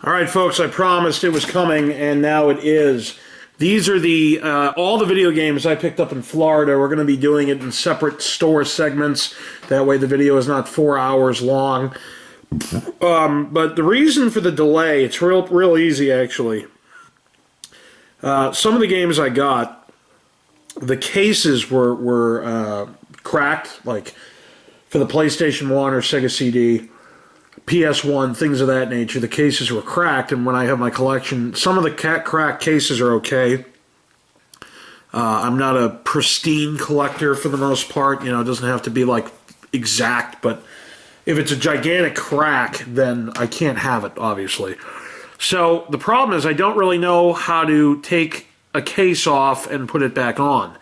All right, folks, I promised it was coming, and now it is. These are the all the video games I picked up in Florida. We're going to be doing it in separate store segments. That way the video is not 4 hours long. But the reason for the delay, it's real easy, actually. Some of the games I got, the cases were cracked, like for the PlayStation 1 or Sega CD. PS1, things of that nature. The cases were cracked, and when I have my collection, some of the cracked cases are okay. I'm not a pristine collector for the most part. You know, it doesn't have to be like exact, but if it's a gigantic crack, then I can't have it, obviously. So the problem is I don't really know how to take a case off and put it back on.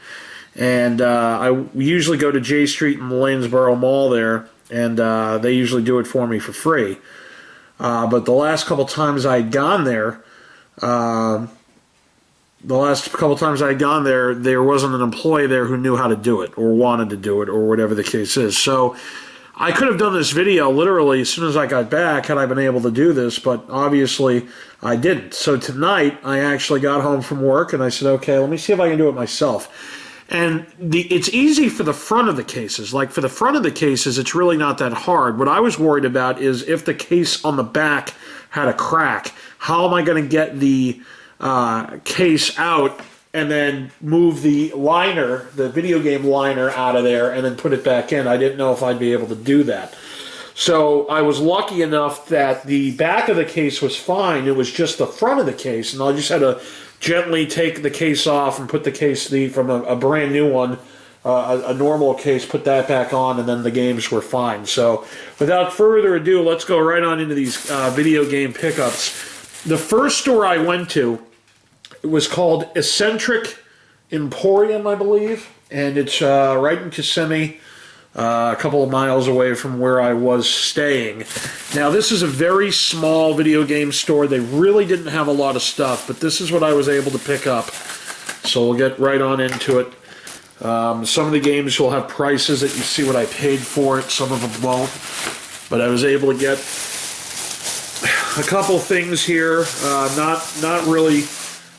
And I usually go to J Street in the Lanesboro Mall there, and they usually do it for me for free. But the last couple times I had gone there, there wasn't an employee there who knew how to do it or wanted to do it or whatever the case is. So I could have done this video literally as soon as I got back had I been able to do this, but obviously I didn't. So tonight I actually got home from work and I said, okay, let me see if I can do it myself. And it's easy for the front of the cases. Like for the front of the cases, it's really not that hard. What I was worried about is if the case on the back had a crack, how am I going to get the case out and then move the liner, the video game liner out of there and then put it back in? I didn't know if I'd be able to do that. So I was lucky enough that the back of the case was fine. It was just the front of the case, and I just had to gently take the case off and put the case from a brand new one, a normal case, put that back on, and then the games were fine. So without further ado, let's go right on into these video game pickups. The first store I went to, it was called Eccentric Emporium, I believe, and it's right in Kissimmee, a couple of miles away from where I was staying. Now, this is a very small video game store. They really didn't have a lot of stuff, but this is what I was able to pick up. So we'll get right on into it. Some of the games will have prices that you see what I paid for it. Some of them won't. But I was able to get a couple things here. Not really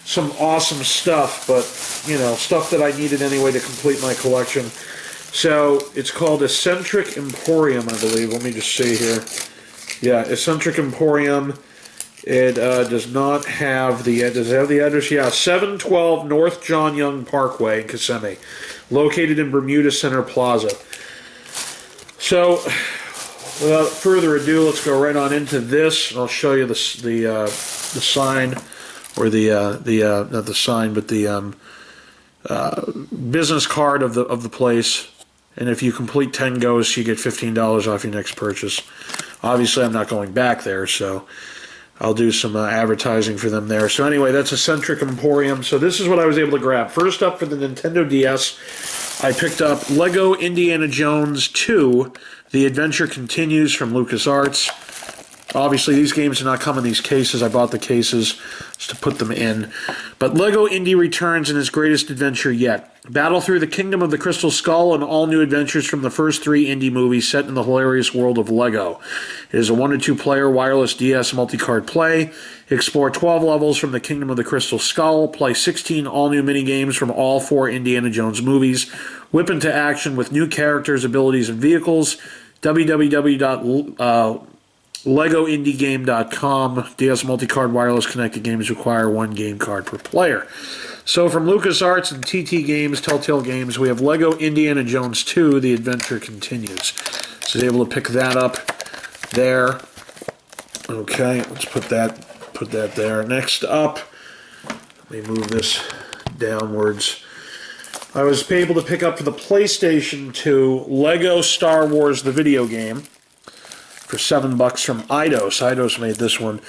some awesome stuff, but, you know, stuff that I needed anyway to complete my collection. So it's called Eccentric Emporium, I believe. Let me just see here. Yeah, Eccentric Emporium. It does not have the... Does it have the address? Yeah, 712 North John Young Parkway in Kissimmee, located in Bermuda Center Plaza. So, without further ado, let's go right on into this. And I'll show you the sign, or not the sign, but the business card of the place. And if you complete 10 goes, you get $15 off your next purchase. Obviously, I'm not going back there, so I'll do some advertising for them there. So anyway, that's Eccentric Emporium. So this is what I was able to grab. First up, for the Nintendo DS, I picked up Lego Indiana Jones 2, The Adventure Continues from LucasArts. Obviously, these games do not come in these cases. I bought the cases just to put them in. But Lego Indy returns in his greatest adventure yet. Battle through the Kingdom of the Crystal Skull and all new adventures from the first 3 Indy movies set in the hilarious world of Lego. It is a 1 to 2 player wireless DS multi-card play. Explore 12 levels from the Kingdom of the Crystal Skull. Play 16 all-new minigames from all 4 Indiana Jones movies. Whip into action with new characters, abilities, and vehicles. www.legoindiegame.com. DS multi-card wireless connected games require 1 game card per player. So from LucasArts and TT Games, Telltale Games, we have Lego Indiana Jones 2, The Adventure Continues. So I was able to pick that up there. Okay, let's put that there. Next up, let me move this downwards. I was able to pick up for the PlayStation 2 Lego Star Wars the video game for $7 from Eidos. Eidos made this one.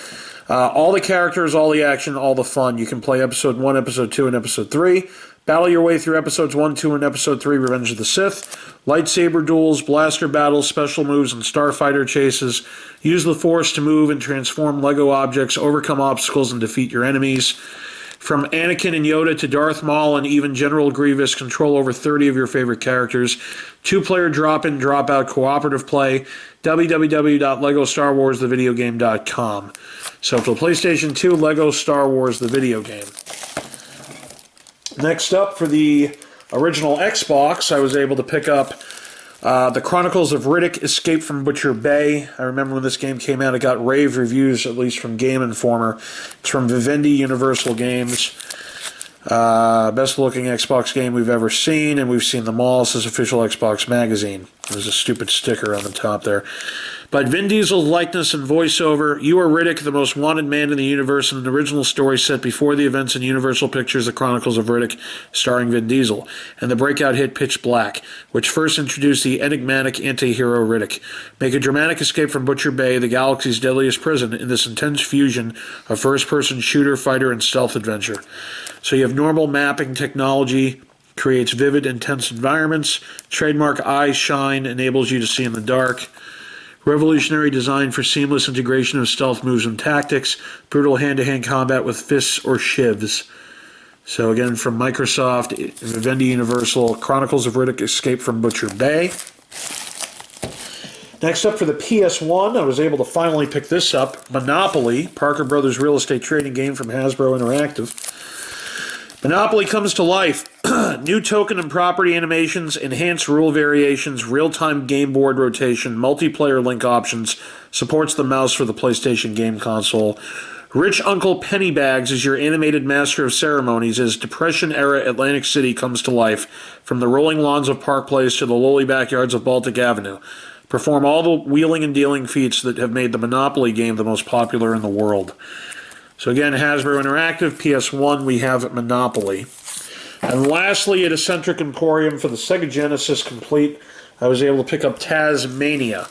All the characters, all the action, all the fun. You can play Episode 1, Episode 2, and Episode 3. Battle your way through Episodes 1, 2, and Episode 3, Revenge of the Sith. Lightsaber duels, blaster battles, special moves, and starfighter chases. Use the Force to move and transform Lego objects, overcome obstacles, and defeat your enemies. From Anakin and Yoda to Darth Maul and even General Grievous, control over 30 of your favorite characters. 2-player drop-in, drop-out cooperative play. www.legostarwarsthevideogame.com. So for the PlayStation 2, Lego Star Wars The Video Game. Next up, for the original Xbox, I was able to pick up The Chronicles of Riddick: Escape from Butcher Bay. I remember when this game came out, it got rave reviews, at least from Game Informer. It's from Vivendi Universal Games. Best looking Xbox game we've ever seen, and we've seen them all. This is official Xbox magazine. There's a stupid sticker on the top there. But Vin Diesel's likeness and voiceover. You are Riddick, the most wanted man in the universe, in an original story set before the events in Universal Pictures' The Chronicles of Riddick, starring Vin Diesel, and the breakout hit Pitch Black, which first introduced the enigmatic anti-hero Riddick. Make a dramatic escape from Butcher Bay, the galaxy's deadliest prison, in this intense fusion of first-person shooter, fighter, and stealth adventure. So you have normal mapping technology, creates vivid, intense environments. Trademark Eye Shine enables you to see in the dark. Revolutionary design for seamless integration of stealth moves and tactics. Brutal hand-to-hand combat with fists or shivs. So again, from Microsoft, Vivendi Universal, Chronicles of Riddick: Escape from Butcher Bay. Next up, for the PS1, I was able to finally pick this up. Monopoly, Parker Brothers real estate trading game from Hasbro Interactive. Monopoly comes to life. New token and property animations, enhanced rule variations, real-time game board rotation, multiplayer link options, supports the mouse for the PlayStation game console. Rich Uncle Pennybags is your animated master of ceremonies as Depression-era Atlantic City comes to life, from the rolling lawns of Park Place to the lowly backyards of Baltic Avenue. Perform all the wheeling and dealing feats that have made the Monopoly game the most popular in the world. So again, Hasbro Interactive, PS1, we have Monopoly. And lastly, at Eccentric Emporium for the Sega Genesis Complete, I was able to pick up Tasmania.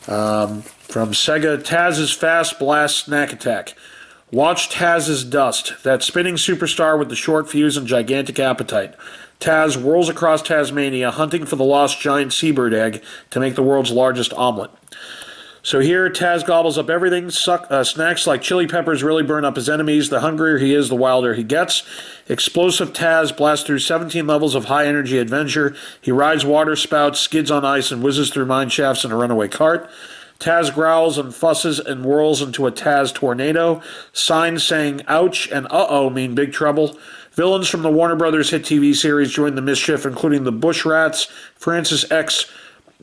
From Sega, Taz's Fast Blast Snack Attack. Watch Taz's Dust, that spinning superstar with the short fuse and gigantic appetite. Taz whirls across Tasmania, hunting for the lost giant seabird egg to make the world's largest omelet. So here, Taz gobbles up everything. Snacks like chili peppers really burn up his enemies. The hungrier he is, the wilder he gets. Explosive Taz blasts through 17 levels of high-energy adventure. He rides water spouts, skids on ice, and whizzes through mine shafts in a runaway cart. Taz growls and fusses and whirls into a Taz tornado. Signs saying ouch and uh-oh mean big trouble. Villains from the Warner Brothers hit TV series join the mischief, including the Bush Rats, Francis X,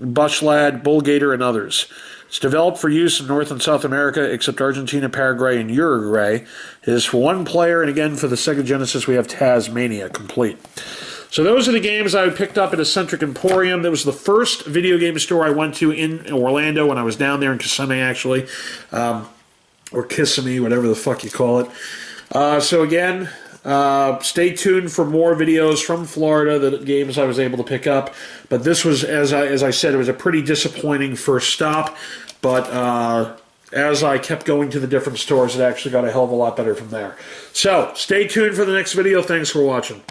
Bushlad, Bullgator, and others. It's developed for use in North and South America, except Argentina, Paraguay, and Uruguay. It is for one player, and again, for the Sega Genesis, we have Tasmania complete. So those are the games I picked up at Eccentric Emporium. That was the first video game store I went to in Orlando when I was down there in Kissimmee, actually. Or Kissimmee, whatever the fuck you call it. So again, stay tuned for more videos from Florida, the games I was able to pick up. But this was, as I said, it was a pretty disappointing first stop. But as I kept going to the different stores, it actually got a hell of a lot better from there. So stay tuned for the next video. Thanks for watching.